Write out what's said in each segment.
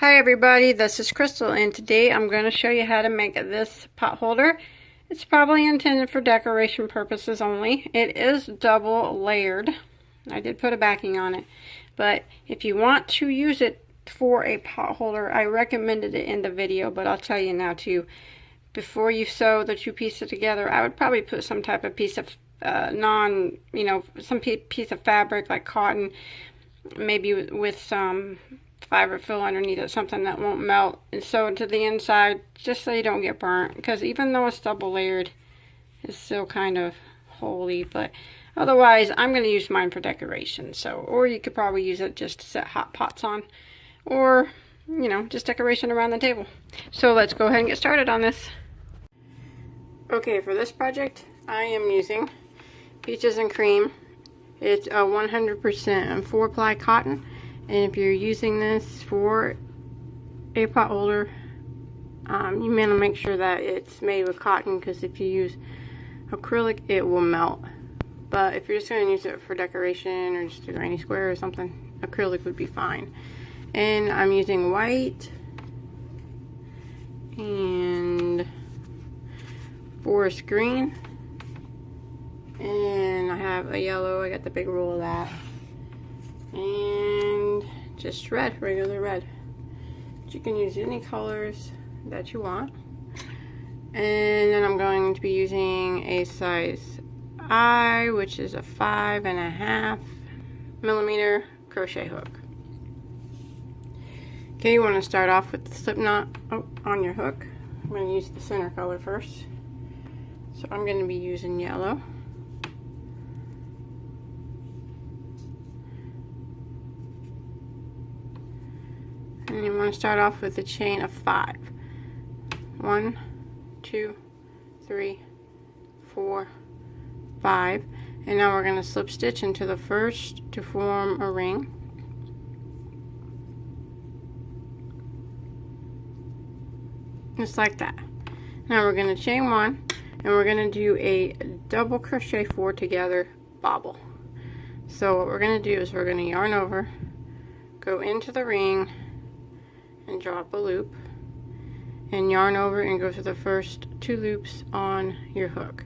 Hi everybody, this is Crystal, and today I'm going to show you how to make this pot holder. It's probably intended for decoration purposes only. It is double layered. I did put a backing on it, but if you want to use it for a pot holder, I recommended it in the video, but I'll tell you now too. Before you sew the two pieces together, I would probably put some type of piece of some piece of fabric like cotton, maybe with some fiber fill underneath it, something that won't melt, and sew it to the inside just so you don't get burnt, because even though it's double layered, it's still kind of holey. But otherwise, I'm going to use mine for decoration. Or you could probably use it just to set hot pots on, or just decoration around the table. So let's go ahead and get started on this. Okay, for this project I am using Peaches and Cream. It's a 100% 4-ply cotton. And if you're using this for a pot holder, you want to make sure that it's made with cotton, because if you use acrylic, it will melt. But if you're just going to use it for decoration or just a granny square or something, acrylic would be fine. And I'm using white and forest green, and I have a yellow. I got the big roll of that. And just red, regular red. But you can use any colors that you want. And then I'm going to be using a size I, which is a 5.5 millimeter crochet hook. Okay, you want to start off with the slip knot on your hook. I'm going to use the center color first. So I'm going to be using yellow. And you want to start off with a chain of 5. 1, 2, 3, 4, 5. And now we're going to slip stitch into the first to form a ring. Just like that. Now we're going to chain 1, and we're going to do a double crochet 4 together bobble. So what we're going to do is we're going to yarn over, go into the ring, and drop a loop, and yarn over and go through the first 2 loops on your hook.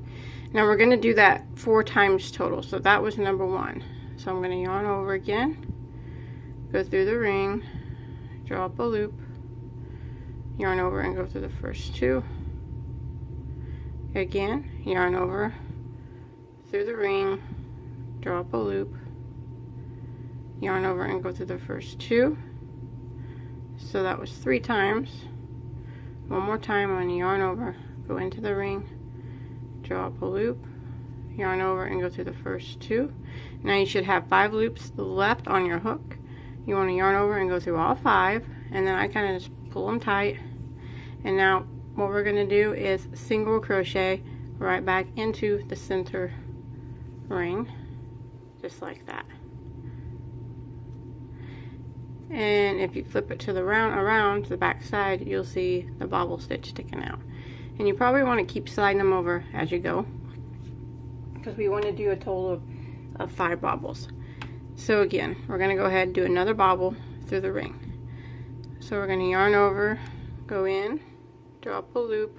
Now we're going to do that 4 times total, so that was number 1. So I'm going to yarn over again, go through the ring, drop a loop, yarn over and go through the first 2, again yarn over, through the ring, drop a loop, yarn over and go through the first 2. So that was 3 times. One more time, I'm going to yarn over, go into the ring, drop a loop, yarn over and go through the first 2. Now you should have 5 loops left on your hook. You want to yarn over and go through all 5, and then I kind of just pull them tight. And now what we're going to do is single crochet right back into the center ring, just like that. And if you flip it to the around to the back side, you'll see the bobble stitch sticking out. And you probably want to keep sliding them over as you go, because we want to do a total of 5 bobbles. So again, we're going to go ahead and do another bobble through the ring. So we're going to yarn over, go in, drop a loop,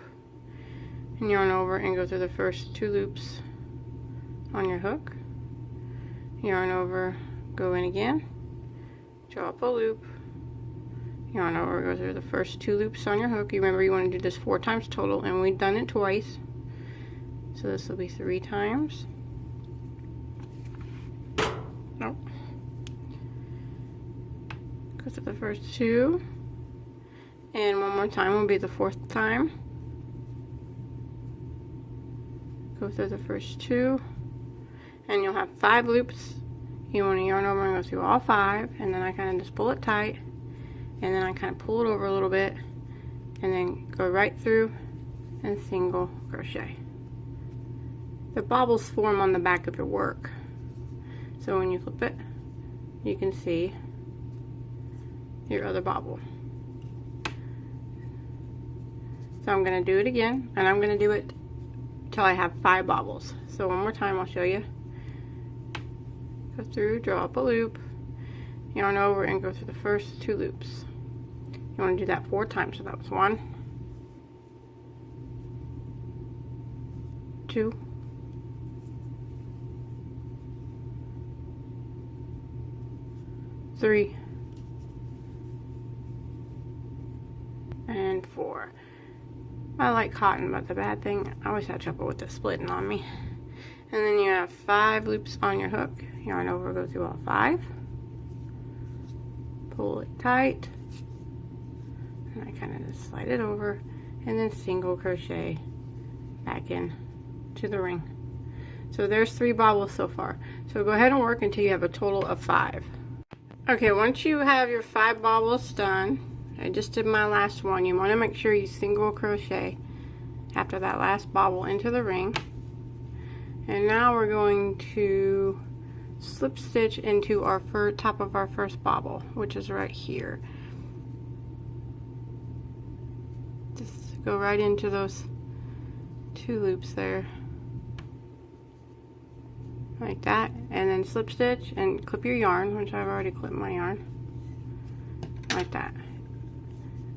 and yarn over and go through the first 2 loops on your hook. Yarn over, go in again, drop a loop, yarn over, go through the first 2 loops on your hook. You remember you want to do this 4 times total, and we've done it twice. So this will be 3 times. Nope. Go through the first 2, and one more time will be the 4th time. Go through the first 2, and you'll have 5 loops. You want to yarn over and go through all 5, and then I kind of just pull it tight, and then I kind of pull it over a little bit, and then go right through and single crochet. The bobbles form on the back of your work, so when you flip it, you can see your other bobble. So I'm going to do it again, and I'm going to do it till I have 5 bobbles. So one more time I'll show you. Go through, draw up a loop, yarn over and go through the first 2 loops. You want to do that 4 times. So that was 1, 2, 3, and 4. I like cotton, but the bad thing, I always have trouble with it splitting on me. And then you have 5 loops on your hook. Yarn over, go through all 5. Pull it tight. And I kind of just slide it over. And then single crochet back in to the ring. So there's 3 bobbles so far. So go ahead and work until you have a total of 5. Okay, once you have your 5 bobbles done, I just did my last one. You want to make sure you single crochet after that last bobble into the ring. And now we're going to slip stitch into our top of our first bobble, which is right here. Just go right into those 2 loops there, like that, and then slip stitch and clip your yarn, which I've already clipped my yarn, like that.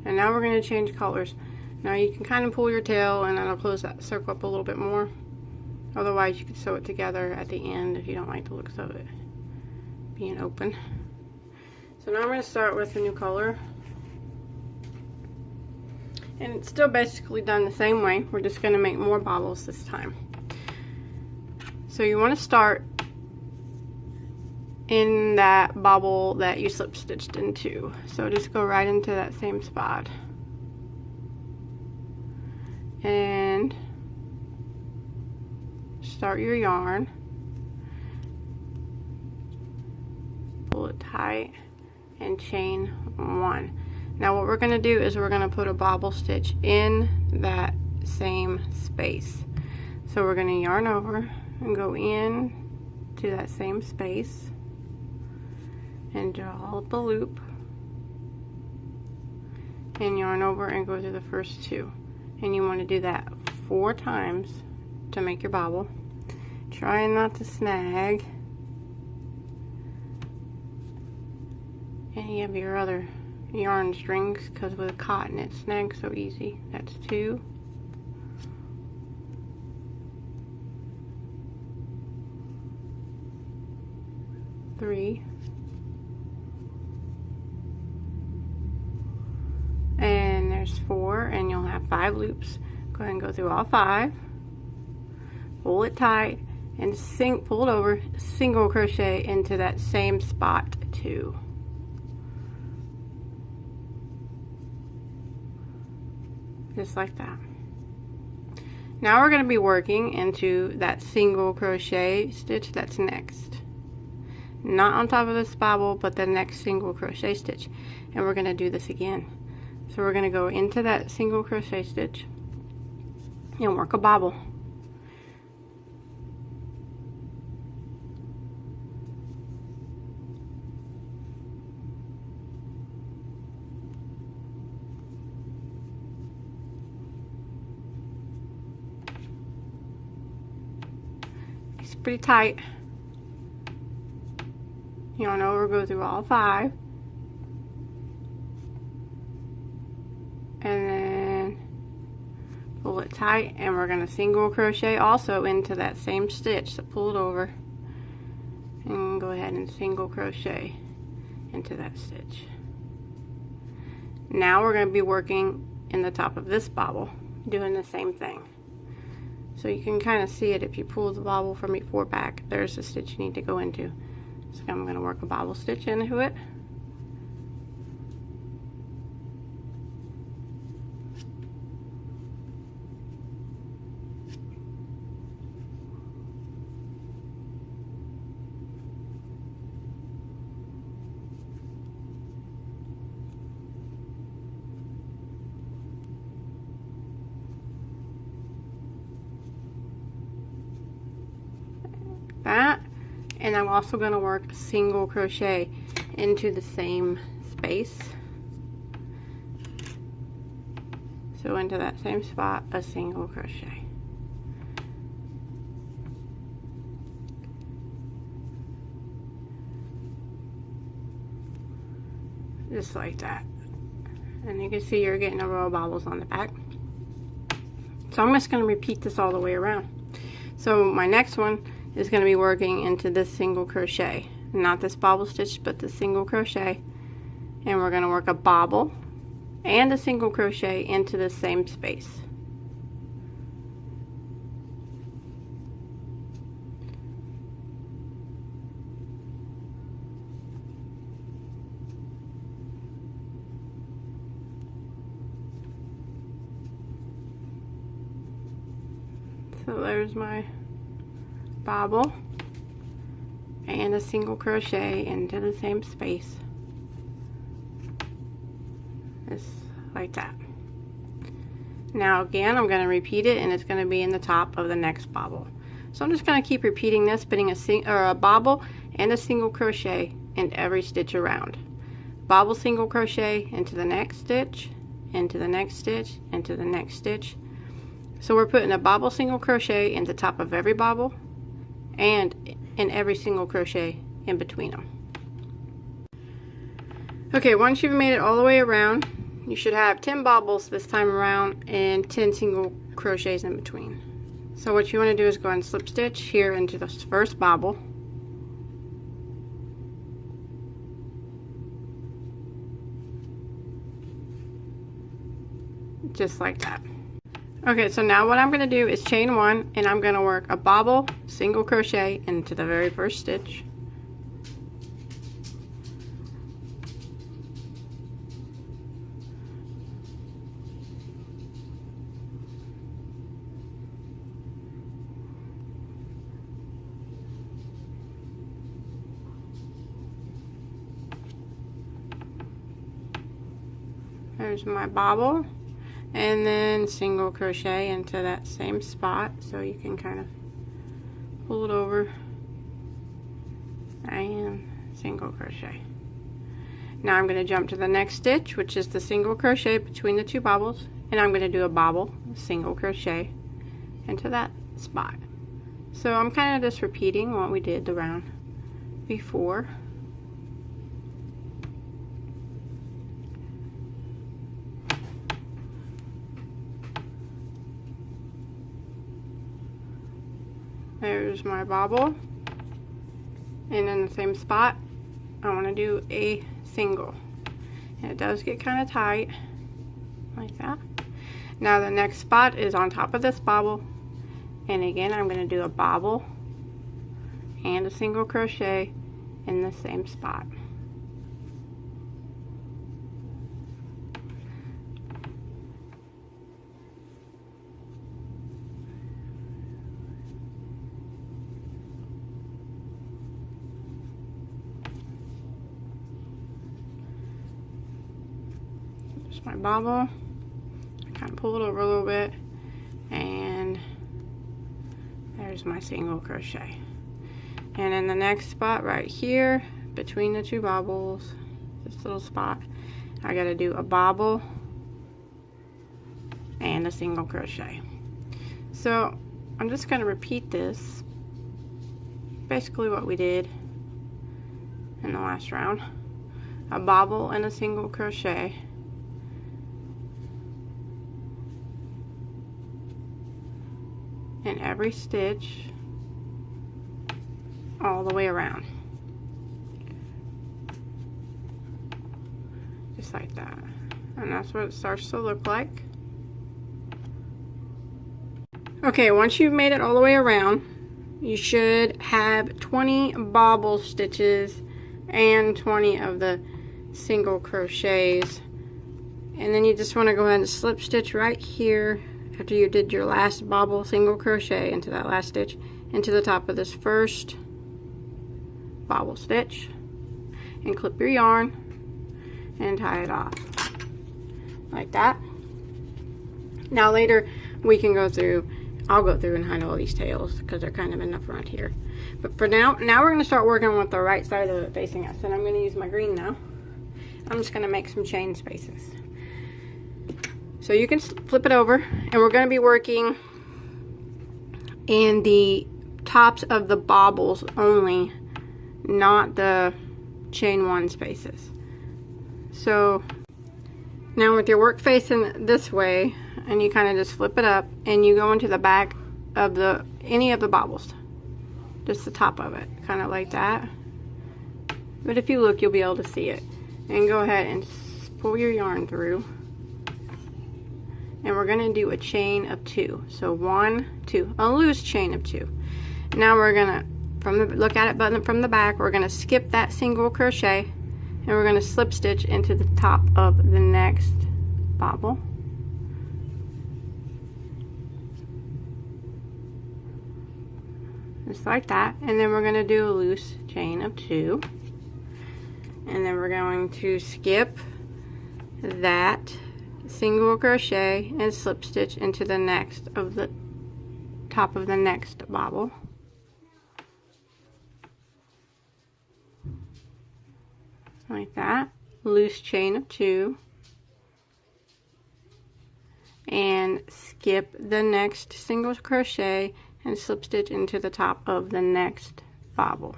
And now we're going to change colors. Now you can kind of pull your tail and that'll close that circle up a little bit more. Otherwise you could sew it together at the end if you don't like the looks of it being open. So now I'm going to start with a new color. And it's still basically done the same way. We're just going to make more bobbles this time. So you want to start in that bobble that you slip stitched into. So just go right into that same spot. And start your yarn. Pull it tight and chain 1. Now what we're going to do is we're going to put a bobble stitch in that same space. So we're going to yarn over and go in to that same space and draw up a loop and yarn over and go through the first 2. And you want to do that 4 times to make your bobble. Trying not to snag any of your other yarn strings, because with cotton it snags so easy. That's 2. Three. And there's 4, and you'll have 5 loops. Go ahead and go through all 5. Pull it tight and pull it over, single crochet into that same spot 2. Just like that. Now we're going to be working into that single crochet stitch that's next. Not on top of this bobble, but the next single crochet stitch. And we're going to do this again. So we're going to go into that single crochet stitch and work a bobble. It's pretty tight. Yarn over, go through all 5. And then pull it tight, and we're going to single crochet also into that same stitch. So pull it over and go ahead and single crochet into that stitch. Now we're going to be working in the top of this bobble, doing the same thing. So you can kind of see it if you pull the bobble from before back. There's the stitch you need to go into. So I'm going to work a bobble stitch into it. That, and I'm also going to work a single crochet into the same space. So into that same spot, a single crochet. Just like that. And you can see you're getting a row of bobbles on the back. So I'm just going to repeat this all the way around. So my next one is going to be working into this single crochet. Not this bobble stitch, but the single crochet. And we're going to work a bobble and a single crochet into the same space. So there's my bobble and a single crochet into the same space. Just like that. Now again, I'm going to repeat it, and it's going to be in the top of the next bobble. So I'm just going to keep repeating this, putting a bobble and a single crochet in every stitch around. Bobble, single crochet into the next stitch, into the next stitch, into the next stitch. So we're putting a bobble, single crochet in the top of every bobble and in every single crochet in between them. Okay, once you've made it all the way around, you should have 10 bobbles this time around and 10 single crochets in between. So what you want to do is go and slip stitch here into the first bobble. Just like that. Okay, so now what I'm going to do is chain one, and I'm going to work a bobble, single crochet into the very first stitch. There's my bobble. And then single crochet into that same spot, so you can kind of pull it over and single crochet. Now I'm going to jump to the next stitch, which is the single crochet between the two bobbles, and I'm going to do a bobble, single crochet into that spot. So I'm kind of just repeating what we did the round before. There's my bobble, and in the same spot I want to do a single, and it does get kind of tight like that. Now the next spot is on top of this bobble, and again I'm going to do a bobble and a single crochet in the same spot. My bobble, kind of pull it over a little bit, and there's my single crochet. And in the next spot right here between the two bobbles, this little spot, I got to do a bobble and a single crochet. So I'm just going to repeat this, basically what we did in the last round. A bobble and a single crochet in every stitch all the way around, just like that. And that's what it starts to look like. Okay, once you've made it all the way around, you should have 20 bobble stitches and 20 of the single crochets, and then you just want to go ahead and slip stitch right here after you did your last bobble, single crochet into that last stitch, into the top of this first bobble stitch, and clip your yarn and tie it off like that. Now later we can go through, I'll go through and hide all these tails because they're kind of in the front here. But for now we're going to start working with the right side of it facing us, and I'm going to use my green now. I'm just going to make some chain spaces. So you can flip it over, and we're going to be working in the tops of the bobbles only, not the chain one spaces. So Now with your work facing this way, and you kind of just flip it up, and you go into the back of any of the bobbles, just the top of it, kind of like that. But if you look, you'll be able to see it. And go ahead and pull your yarn through, and we're going to do a chain of 2. So 1, 2, a loose chain of 2. Now we're going to, look at it button from the back, we're going to skip that single crochet, and we're going to slip stitch into the top of the next bobble. Just like that. And then we're going to do a loose chain of 2. And then we're going to skip that single crochet and slip stitch into the next of the top of the next bobble. Like that. Loose chain of 2. And skip the next single crochet and slip stitch into the top of the next bobble.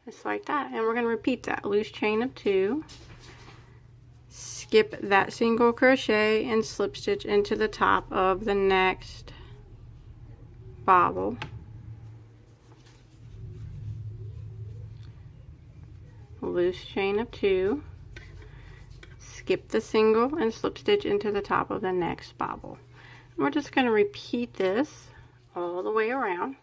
Just like that. And we're going to repeat that. Loose chain of 2, skip that single crochet and slip stitch into the top of the next bobble. Loose chain of 2, skip the single and slip stitch into the top of the next bobble. And we're just going to repeat this all the way around.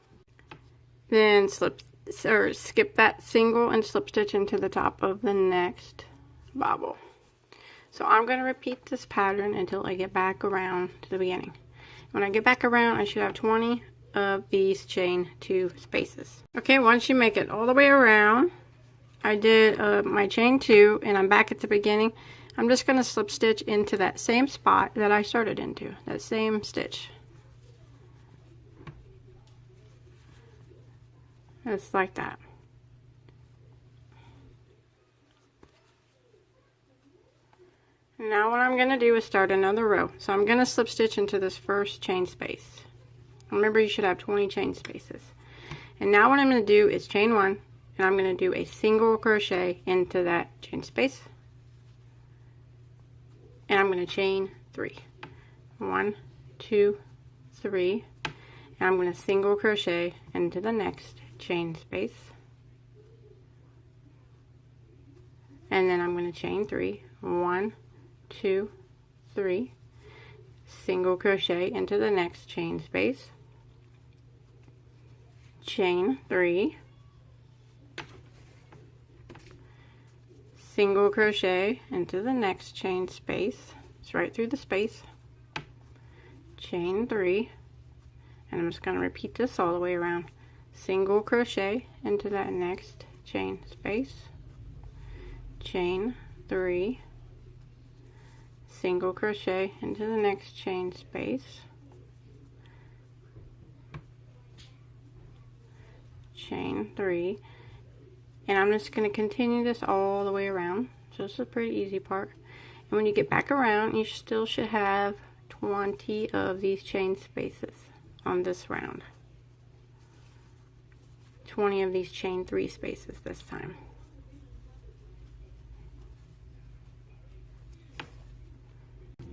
Then skip that single and slip stitch into the top of the next bobble. So I'm going to repeat this pattern until I get back around to the beginning. When I get back around, I should have 20 of these chain 2 spaces. Okay, once you make it all the way around, I did my chain 2, and I'm back at the beginning. I'm just going to slip stitch into that same spot that I started into, that same stitch. Just like that. Now what I'm going to do is start another row. So I'm going to slip stitch into this first chain space. Remember, you should have 20 chain spaces. And now what I'm going to do is chain 1, and I'm going to do a single crochet into that chain space. And I'm going to chain 3. 1, 2, 3. And I'm going to single crochet into the next chain space, and then I'm going to chain 3. 1, 2, 3, single crochet into the next chain space, chain 3, single crochet into the next chain space. It's right through the space, chain 3, and I'm just going to repeat this all the way around. Single crochet into that next chain space, chain 3, single crochet into the next chain space, chain 3, and I'm just going to continue this all the way around. So this is a pretty easy part. And when you get back around, you still should have 20 of these chain spaces on this round. 20 of these chain 3 spaces this time.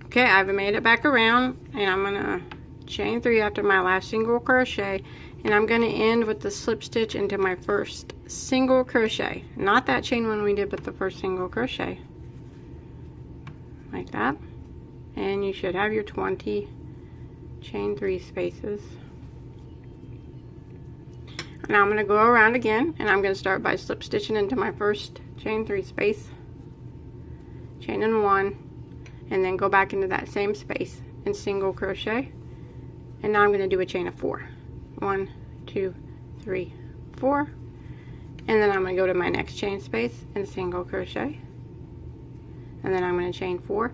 Okay, I've made it back around, and I'm gonna chain 3 after my last single crochet, and I'm gonna end with the slip stitch into my first single crochet. Not that chain one we did, but the first single crochet. Like that. And you should have your 20 chain 3 spaces. Now I'm going to go around again, and I'm going to start by slip stitching into my first chain 3 space, chain in 1, and then go back into that same space and single crochet. And now I'm going to do a chain of 4. 1, 2, 3, 4, and then I'm going to go to my next chain space and single crochet, and then I'm going to chain 4.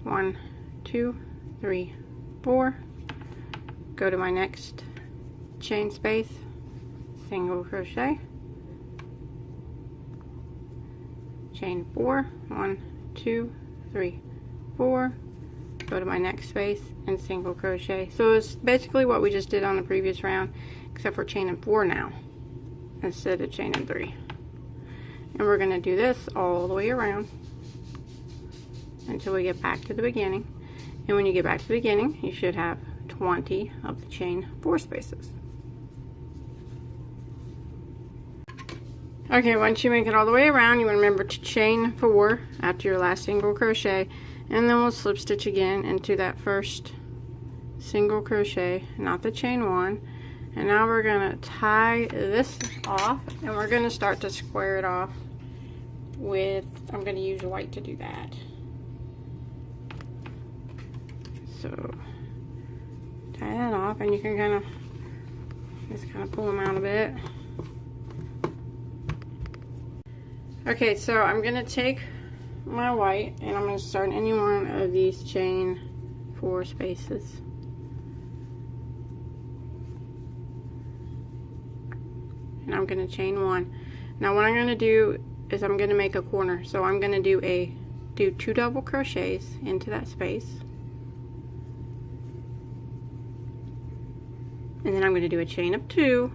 1, 2, 3, 4, go to my next chain space, single crochet, chain 4, 1, 2, 3, 4, go to my next space and single crochet. So it's basically what we just did on the previous round, except for chaining 4 now instead of chaining 3. And we're going to do this all the way around until we get back to the beginning. And when you get back to the beginning, you should have 20 of the chain 4 spaces. Okay, once you make it all the way around, you want to remember to chain 4 after your last single crochet, and then we'll slip stitch again into that first single crochet, not the chain 1. And now we're going to tie this off, and we're going to start to square it off with, I'm going to use white to do that. So tie that off, and you can kind of just pull them out a bit. Okay, so I'm going to take my white and I'm going to start any one of these chain 4 spaces. And I'm going to chain 1. Now what I'm going to do is I'm going to make a corner. So I'm going to do 2 double crochets into that space. And then I'm going to do a chain of 2.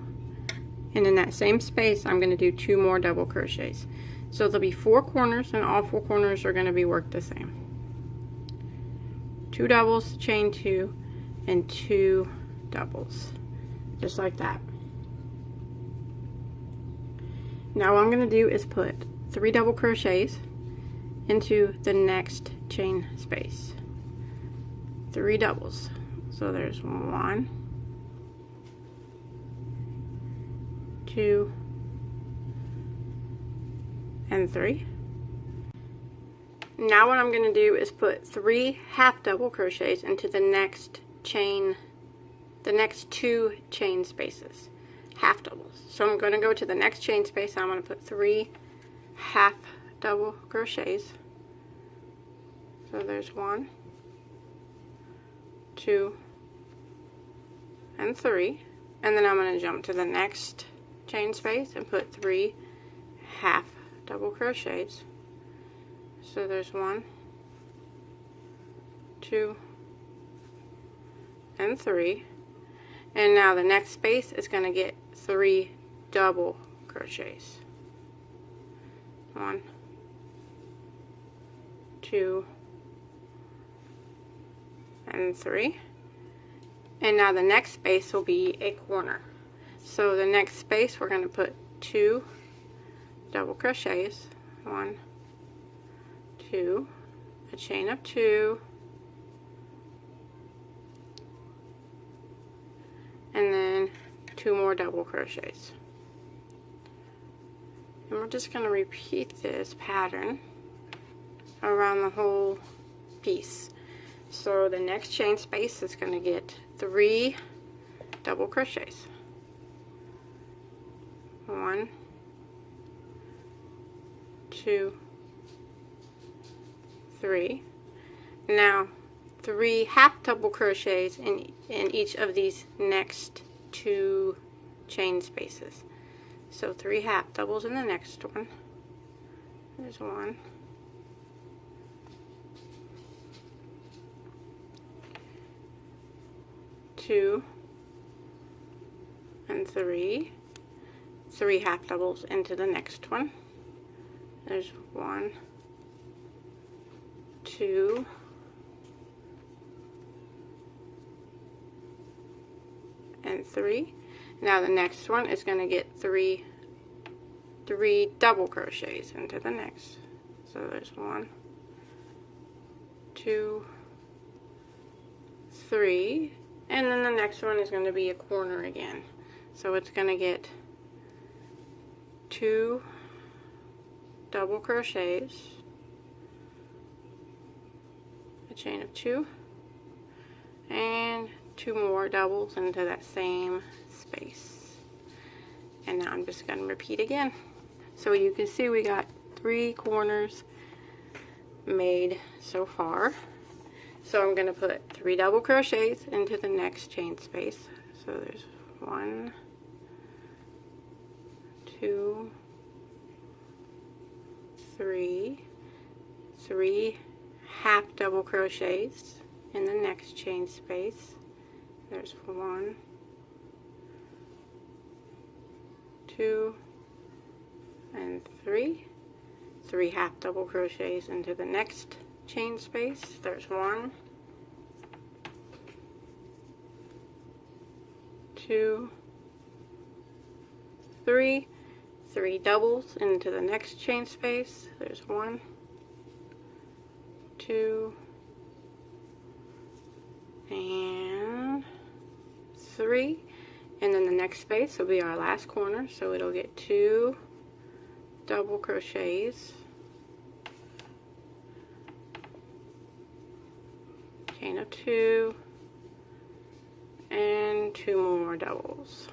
And in that same space, I'm going to do 2 more double crochets. So there'll be 4 corners, and all 4 corners are going to be worked the same. 2 doubles, chain 2, and 2 doubles. Just like that. Now what I'm going to do is put 3 double crochets into the next chain space. 3 doubles. So there's 1, 2, and 3. Now what I'm going to do is put 3 half double crochets into the next 2 chain spaces, half doubles. So I'm going to go to the next chain space, and I'm going to put 3 half double crochets. So there's 1, 2, and 3. And then I'm going to jump to the next chain space and put 3 half double crochets. So there's 1, 2, and 3. And now the next space is going to get 3 double crochets. 1, 2, and 3. And now the next space will be a corner. So the next space we're going to put 2 double crochets, 1, 2, a chain of 2, and then 2 more double crochets. And we're just going to repeat this pattern around the whole piece. So the next chain space is going to get 3 double crochets. 1, 2, 3. Now 3 half double crochets in each of these next 2 chain spaces. So 3 half doubles in the next one. There's 1, 2, and 3. 3 half doubles into the next one. There's 1, 2, and 3. Now the next one is going to get 3 double crochets into the next. So there's 1, 2, 3, and then the next one is going to be a corner again. So it's going to get 2 double crochets, a chain of 2, and 2 more doubles into that same space. And now I'm just going to repeat again. So you can see we got 3 corners made so far. So I'm going to put 3 double crochets into the next chain space. So there's 1, 2, 3, 3 half double crochets in the next chain space. There's 1, 2, and 3 half double crochets into the next chain space. There's 1, 2, 3 doubles into the next chain space. There's 1, 2, and 3, and then the next space will be our last corner, so it'll get 2 double crochets, chain of 2, and 2 more doubles.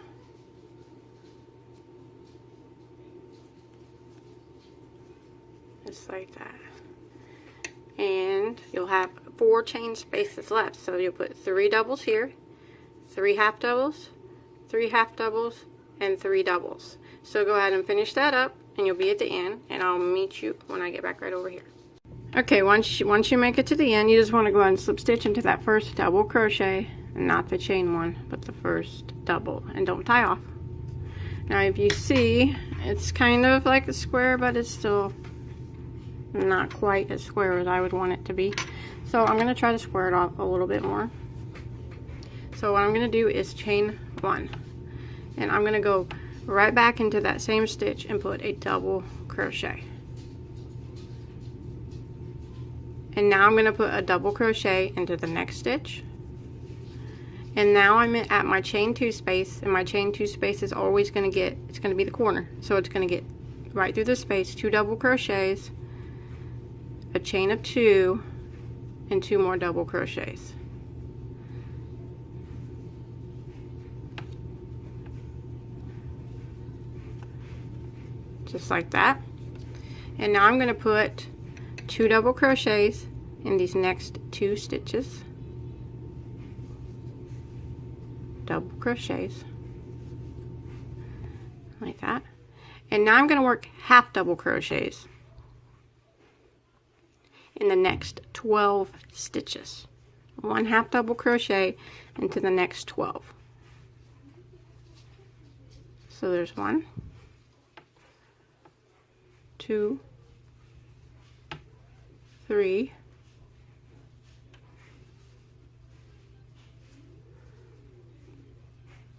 Just like that. And you'll have 4 chain spaces left, so you'll put 3 doubles here, 3 half doubles, 3 half doubles, and 3 doubles. So go ahead and finish that up, and you'll be at the end, and I'll meet you when I get back right over here. Okay, once you make it to the end, you just want to go ahead and slip stitch into that first double crochet, not the chain one, but the first double, and don't tie off. Now if you see, it's kind of like a square, but it's still not quite as square as I would want it to be. So I'm going to try to square it off a little bit more. So what I'm going to do is chain 1, and I'm going to go right back into that same stitch and put a double crochet. And now I'm going to put a double crochet into the next stitch. And now I'm at my chain 2 space, and my chain 2 space is always going to get, it's going to be the corner. So it's going to get right through the space, 2 double crochets, a chain of 2, and 2 more double crochets. Just like that. And now I'm going to put 2 double crochets in these next 2 stitches, double crochets like that. And now I'm going to work half double crochets in the next 12 stitches, 1 half double crochet into the next 12. So there's 1, 2, 3,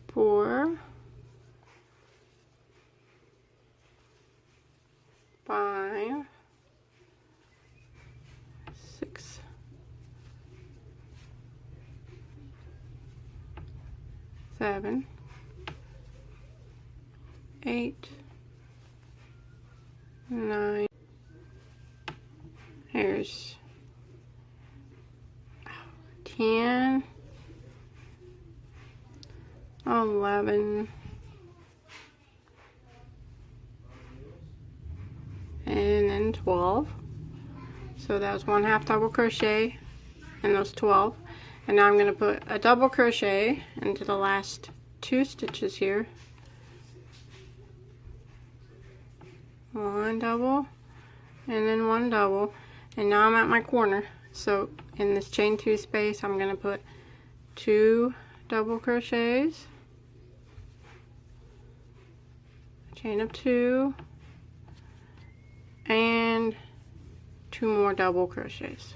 4, 5, 6, 7, 8, 9. There's 10, 11, and then 12. So that was 1 half double crochet in those 12. And now I'm going to put a double crochet into the last 2 stitches here. 1 double, and then 1 double. And now I'm at my corner. So in this chain 2 space, I'm going to put 2 double crochets, chain of 2, and 2 more double crochets.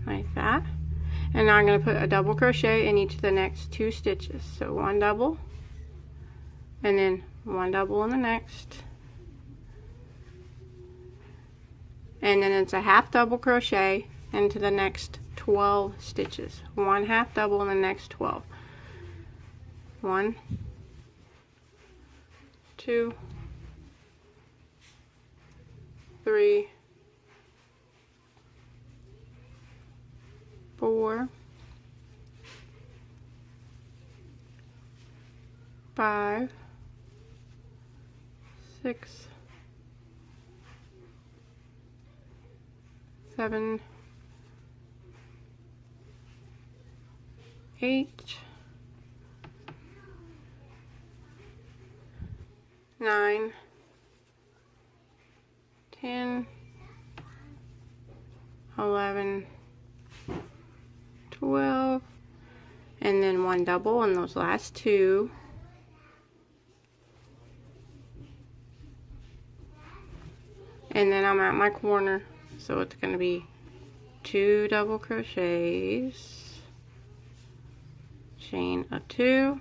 Like that. And now I'm going to put a double crochet in each of the next 2 stitches. So 1 double, and then 1 double in the next, and then it's a half double crochet into the next 12 stitches. 1 half double in the next 12. 1, 2, 3, 4, 5, 6, 7, 8, 9, 10, 11, 12, and then 1 double in those last 2, and then I'm at my corner, so it's going to be 2 double crochets, chain of 2,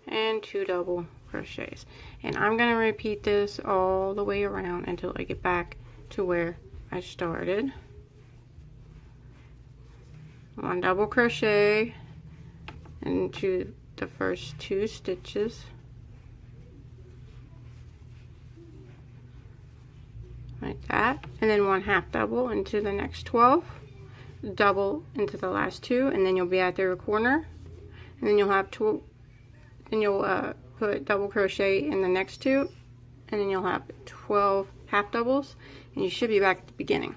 and 2 double crochets. And I'm going to repeat this all the way around until I get back to where I started. 1 double crochet into the first 2 stitches, like that, and then 1 half double into the next 12, double into the last 2, and then you'll be at their corner, and then you'll have 2, then you'll put double crochet in the next 2, and then you'll have 12 half doubles, and you should be back at the beginning.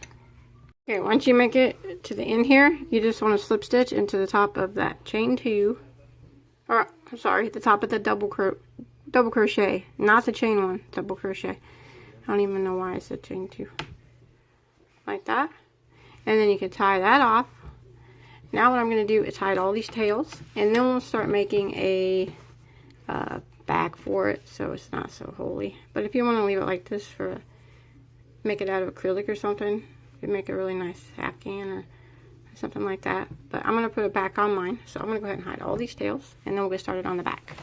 Okay, once you make it to the end here, you just want to slip stitch into the top of that chain 2, or I'm sorry, the top of the double crochet, not the chain 1, double crochet. I don't even know why I said chain 2. Like that. And then you can tie that off. Now what I'm going to do is hide all these tails, and then we'll start making a back for it so it's not so holy. But if you want to leave it like this for, make it out of acrylic or something, you make a really nice afghan or something like that. But I'm going to put a back on mine, so I'm going to go ahead and hide all these tails, and then we'll get started on the back.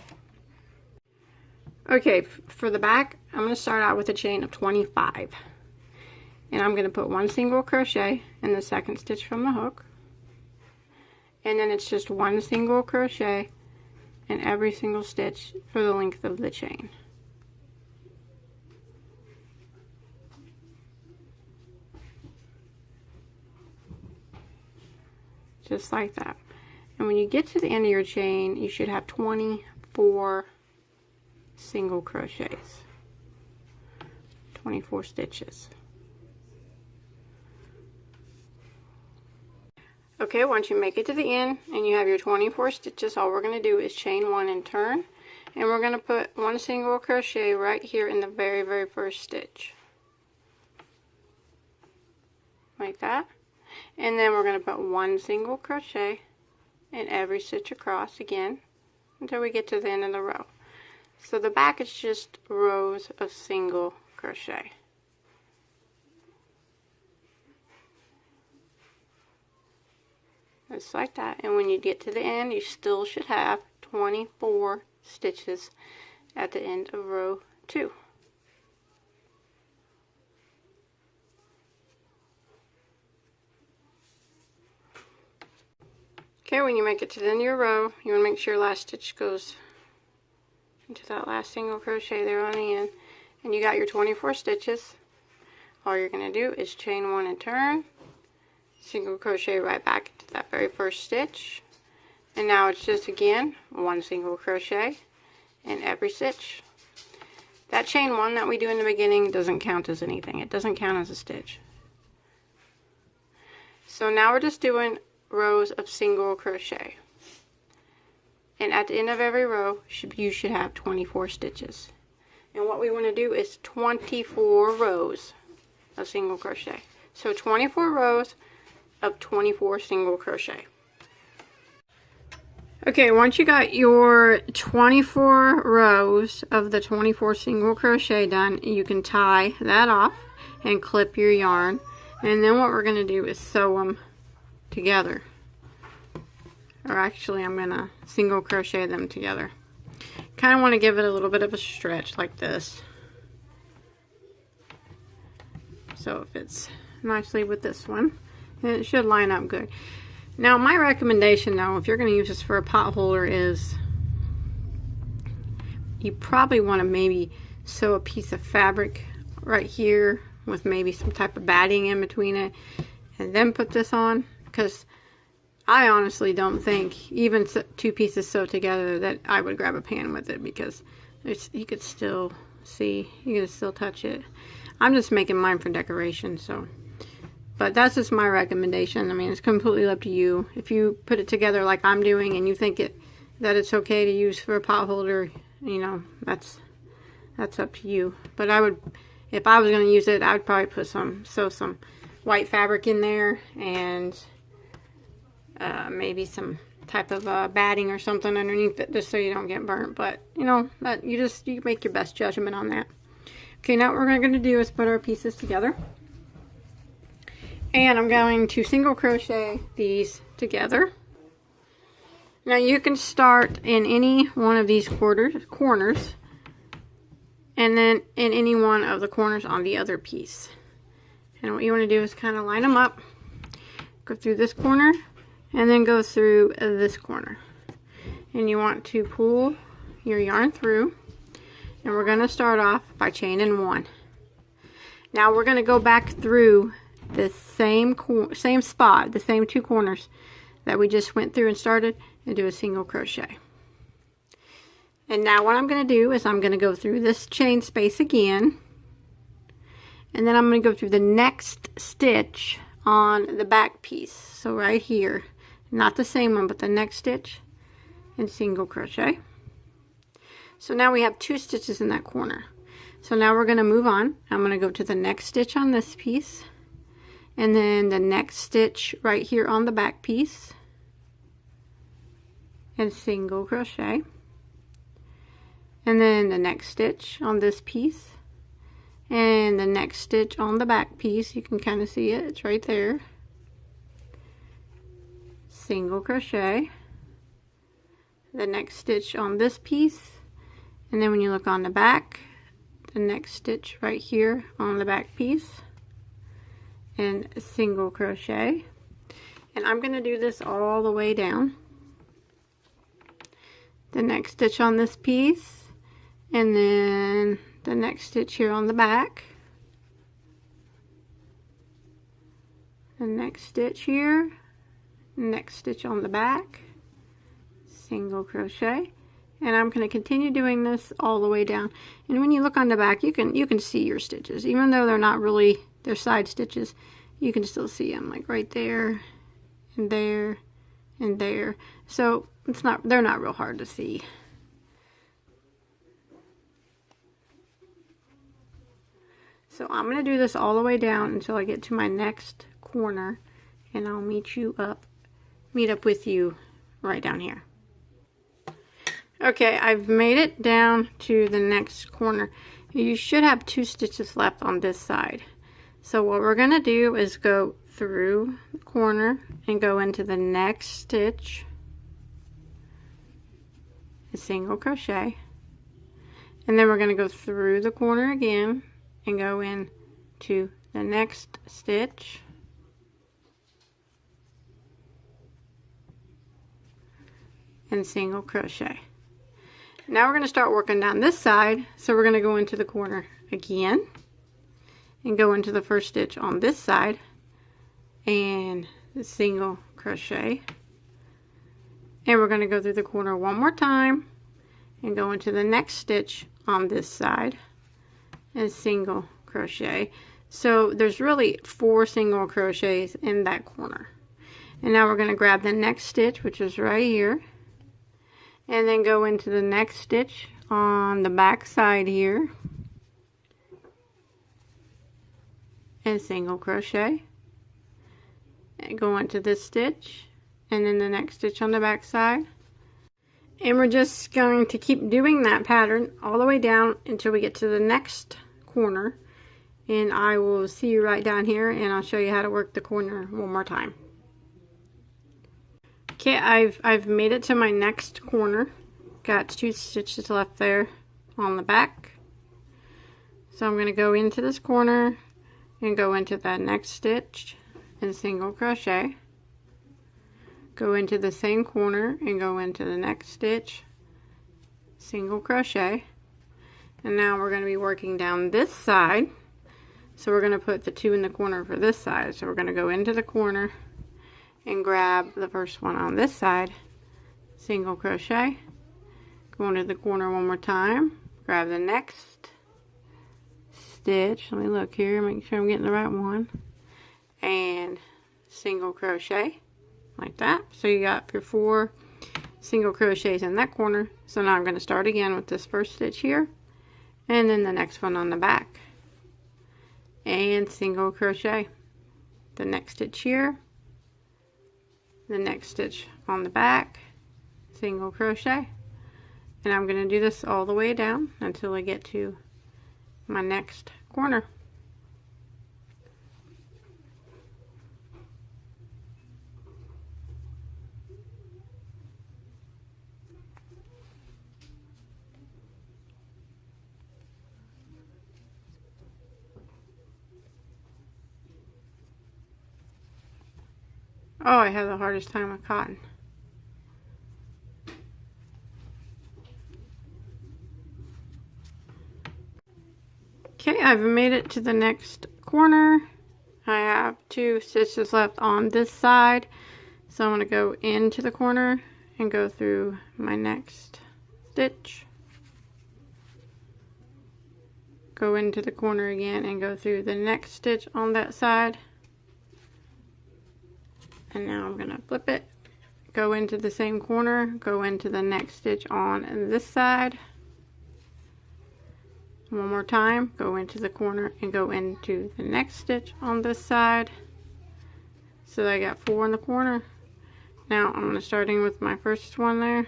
Okay, for the back, I'm going to start out with a chain of 25. And I'm going to put 1 single crochet in the second stitch from the hook. And then it's just 1 single crochet in every single stitch for the length of the chain. Just like that. And when you get to the end of your chain, you should have 24 single crochets, 24 stitches. Okay, once you make it to the end and you have your 24 stitches, all we're going to do is chain 1 and turn, and we're going to put 1 single crochet right here in the very first stitch, like that. And then we're going to put 1 single crochet in every stitch across again until we get to the end of the row. So the back is just rows of single crochet. Just like that. And when you get to the end, you still should have 24 stitches at the end of row 2. Okay, when you make it to the end of your row, you want to make sure your last stitch goes into that last single crochet there on the end, and you got your 24 stitches. All you're going to do is chain 1 and turn, single crochet right back into that very first stitch, and now it's just again 1 single crochet in every stitch. That chain 1 that we do in the beginning doesn't count as anything. It doesn't count as a stitch. So now we're just doing rows of single crochet. And at the end of every row, you should have 24 stitches. And what we want to do is 24 rows of single crochet. So 24 rows of 24 single crochet. Okay, once you got your 24 rows of the 24 single crochet done, you can tie that off and clip your yarn. And then what we're going to do is sew them together. Or actually, I'm going to single crochet them together. Kind of want to give it a little bit of a stretch like this, so it fits nicely with this one, and it should line up good. Now my recommendation though, if you're going to use this for a pot holder, is you probably want to maybe sew a piece of fabric right here with maybe some type of batting in between it, and then put this on, because I honestly don't think, even 2 pieces sewed together, that I would grab a pan with it, because you could still see, you could still touch it. I'm just making mine for decoration, so. But that's just my recommendation. I mean, it's completely up to you. If you put it together like I'm doing and you think that it's okay to use for a pot holder, you know, that's up to you. But I would, if I was going to use it, I would probably sew some white fabric in there, and maybe some type of batting or something underneath it just so you don't get burnt. But you know, that you make your best judgment on that. Okay, now what we're going to do is put our pieces together. And I'm going to single crochet these together. Now you can start in any one of these corners, and then in any one of the corners on the other piece. And what you want to do is kind of line them up, go through this corner, and then go through this corner. And you want to pull your yarn through, and we're going to start off by chaining 1. Now we're going to go back through the same spot, the same 2 corners that we just went through and started, and do a single crochet. And now what I'm going to do is I'm going to go through this chain space again, and then I'm going to go through the next stitch on the back piece. So right here, not the same one, but the next stitch, and single crochet. So now we have 2 stitches in that corner. So now we're going to move on. I'm going to go to the next stitch on this piece, and then the next stitch right here on the back piece, and single crochet, and then the next stitch on this piece, and the next stitch on the back piece. You can kind of see it, it's right there, single crochet, the next stitch on this piece, and then when you look on the back, the next stitch right here on the back piece, and a single crochet. And I'm going to do this all the way down. The next stitch on this piece, and then the next stitch here on the back, the next stitch here, next stitch on the back, single crochet. And I'm going to continue doing this all the way down. And when you look on the back, you can see your stitches, even though they're not really, they're side stitches. You can still see them, like right there, and there, and there. So they're not real hard to see. So I'm going to do this all the way down until I get to my next corner, and I'll meet up with you right down here. Okay, I've made it down to the next corner. You should have 2 stitches left on this side. So what we're going to do is go through the corner and go into the next stitch, a single crochet, and then we're going to go through the corner again and go into the next stitch, and single crochet. Now we're going to start working down this side, so we're going to go into the corner again and go into the first stitch on this side, and the single crochet, and we're going to go through the corner one more time and go into the next stitch on this side, and single crochet. So there's really 4 single crochets in that corner. And now we're going to grab the next stitch, which is right here, and then go into the next stitch on the back side here, and single crochet, and go into this stitch, and then the next stitch on the back side. And we're just going to keep doing that pattern all the way down until we get to the next corner, and I will see you right down here, and I'll show you how to work the corner one more time. Okay, I've made it to my next corner. Got 2 stitches left there on the back. So I'm going to go into this corner and go into that next stitch and single crochet. Go into the same corner and go into the next stitch, single crochet. And now we're going to be working down this side. So we're going to put the 2 in the corner for this side. So we're going to go into the corner and grab the first one on this side, single crochet, go into the corner one more time, grab the next stitch, let me look here, make sure I'm getting the right one, and single crochet, like that. So you got your 4 single crochets in that corner. So now I'm going to start again with this first stitch here, and then the next one on the back, and single crochet, the next stitch here, the next stitch on the back, single crochet, and I'm going to do this all the way down until I get to my next corner. Oh, I have the hardest time with cotton. Okay, I've made it to the next corner. I have 2 stitches left on this side, so I'm going to go into the corner and go through my next stitch. Go into the corner again and go through the next stitch on that side. And now I'm going to flip it, go into the same corner, go into the next stitch on this side. One more time, go into the corner and go into the next stitch on this side. So I got 4 in the corner. Now I'm going to starting with my first one there.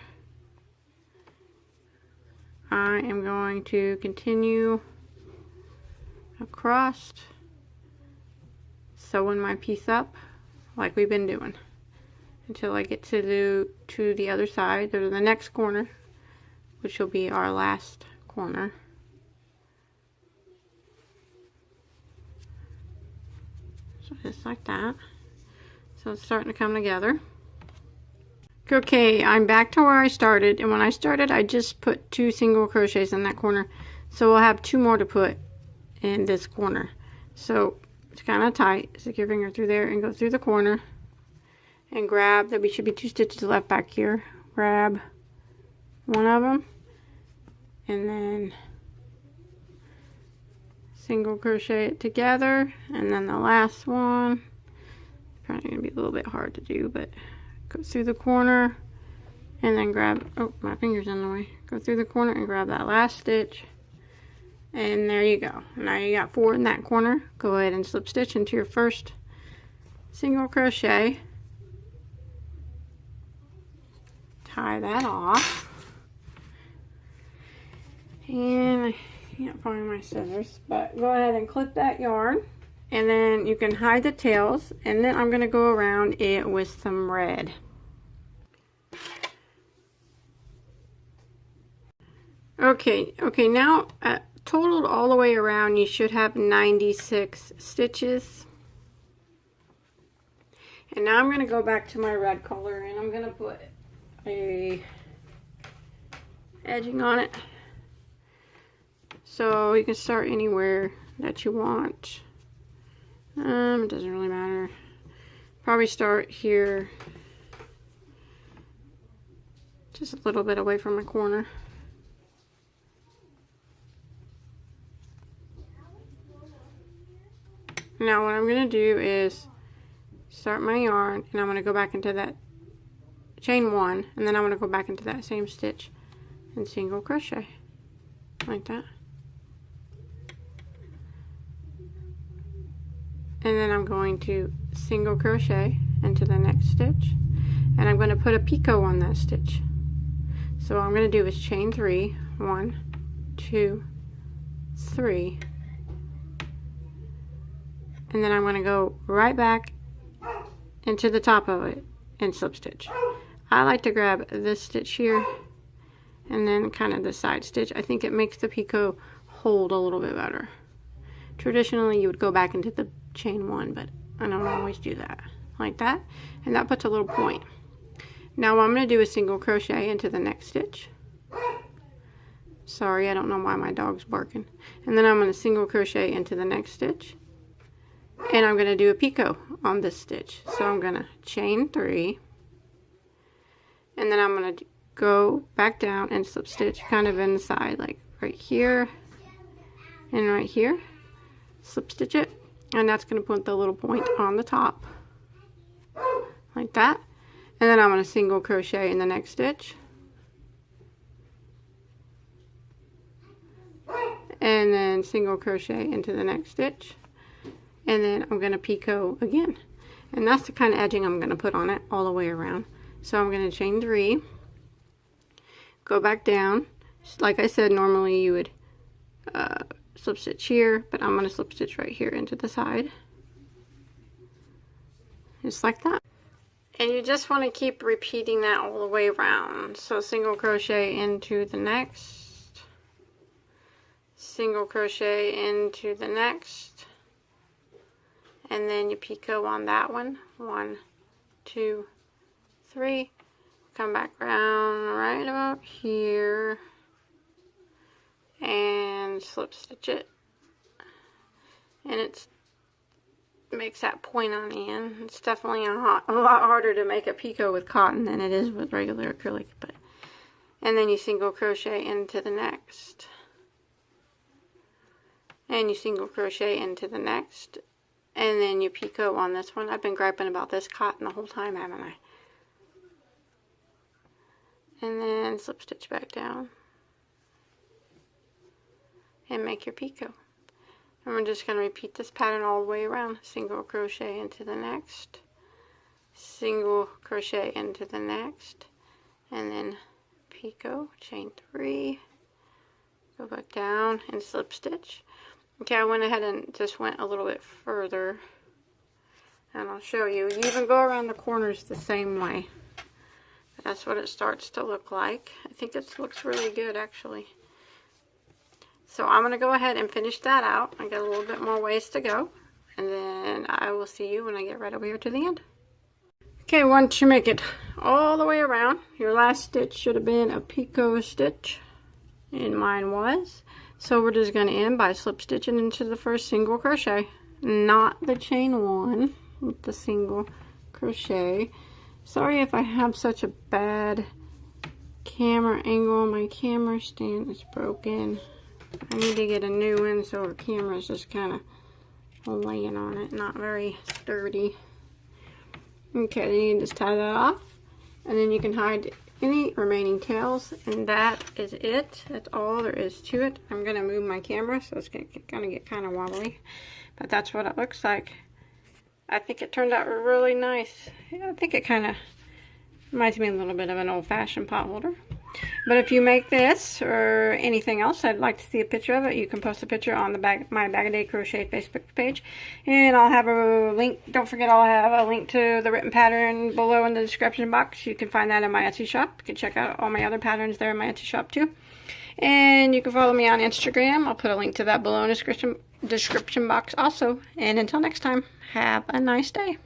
I am going to continue across, sewing my piece up like we've been doing until I get to the other side, or the next corner, which will be our last corner. So just like that. So it's starting to come together. Okay, I'm back to where I started, and when I started I just put 2 single crochets in that corner, so we'll have 2 more to put in this corner. So it's kind of tight. Stick your finger through there and go through the corner and grab, there should be 2 stitches left back here. Grab one of them and then single crochet it together, and then the last one, probably gonna be a little bit hard to do, but go through the corner and then grab, oh, my finger's in the way, go through the corner and grab that last stitch. And there you go. Now you got 4 in that corner. Go ahead and slip stitch into your first single crochet. Tie that off. And I can't find my scissors, but go ahead and clip that yarn. And then you can hide the tails. And then I'm going to go around it with some red. Okay, now totaled all the way around, you should have 96 stitches. And now I'm going to go back to my red color, and I'm going to put a edging on it. So you can start anywhere that you want. It doesn't really matter. Probably start here, just a little bit away from my corner. Now what I'm going to do is start my yarn, and I'm going to go back into that chain 1, and then I'm going to go back into that same stitch and single crochet like that. And then I'm going to single crochet into the next stitch, and I'm going to put a picot on that stitch. So what I'm going to do is chain 3, 1, 2, 3. And then I'm going to go right back into the top of it and slip stitch. I like to grab this stitch here and then kind of the side stitch. I think it makes the picot hold a little bit better. Traditionally you would go back into the chain 1, but I don't always do that. Like that, and that puts a little point. Now what I'm going to do is single crochet into the next stitch. Sorry, I don't know why my dog's barking. And then I'm going to single crochet into the next stitch. And I'm going to do a picot on this stitch. So I'm going to chain 3. And then I'm going to go back down and slip stitch kind of inside, like right here and right here. Slip stitch it. And that's going to put the little point on the top. Like that. And then I'm going to single crochet in the next stitch. And then single crochet into the next stitch. And then I'm going to picot again. And that's the kind of edging I'm going to put on it all the way around. So I'm going to chain 3, go back down. Like I said, normally you would slip stitch here, but I'm going to slip stitch right here into the side. Just like that. And you just want to keep repeating that all the way around. So single crochet into the next, single crochet into the next, and then you picot on that one. 1, 2, 3. Come back around right about here and slip stitch it. And it makes that point on the end. It's definitely a lot harder to make a picot with cotton than it is with regular acrylic. And then you single crochet into the next. And you single crochet into the next. And then you picot on this one. I've been griping about this cotton the whole time, haven't I? And then slip stitch back down. And make your picot. And we're just going to repeat this pattern all the way around. Single crochet into the next. Single crochet into the next. And then picot, chain 3. Go back down and slip stitch. Okay, I went ahead and just went a little bit further, and I'll show you. You even go around the corners the same way. But that's what it starts to look like. I think it looks really good, actually. So I'm going to go ahead and finish that out. I got a little bit more ways to go, and then I will see you when I get right over here to the end. Okay, once you make it all the way around, your last stitch should have been a picot stitch, and mine was. So we're just going to end by slip stitching into the first single crochet, not the chain 1, with the single crochet. Sorry if I have such a bad camera angle. My camera stand is broken. I need to get a new one, so the camera's just kind of laying on it, not very sturdy. Okay, then you can just tie that off, and then you can hide any remaining tails, and that is it. That's all there is to it. I'm going to move my camera, so it's going to get kind of wobbly, but that's what it looks like. I think it turned out really nice. Yeah, I think it kind of reminds me a little bit of an old-fashioned pot holder. But if you make this or anything else, I'd like to see a picture of it. You can post a picture on the my Bagoday Crochet Facebook page, and I'll have a link. Don't forget, I'll have a link to the written pattern below in the description box. You can find that in my Etsy shop. You can check out all my other patterns there in my Etsy shop too. And you can follow me on Instagram. I'll put a link to that below in the description box also. And until next time, have a nice day.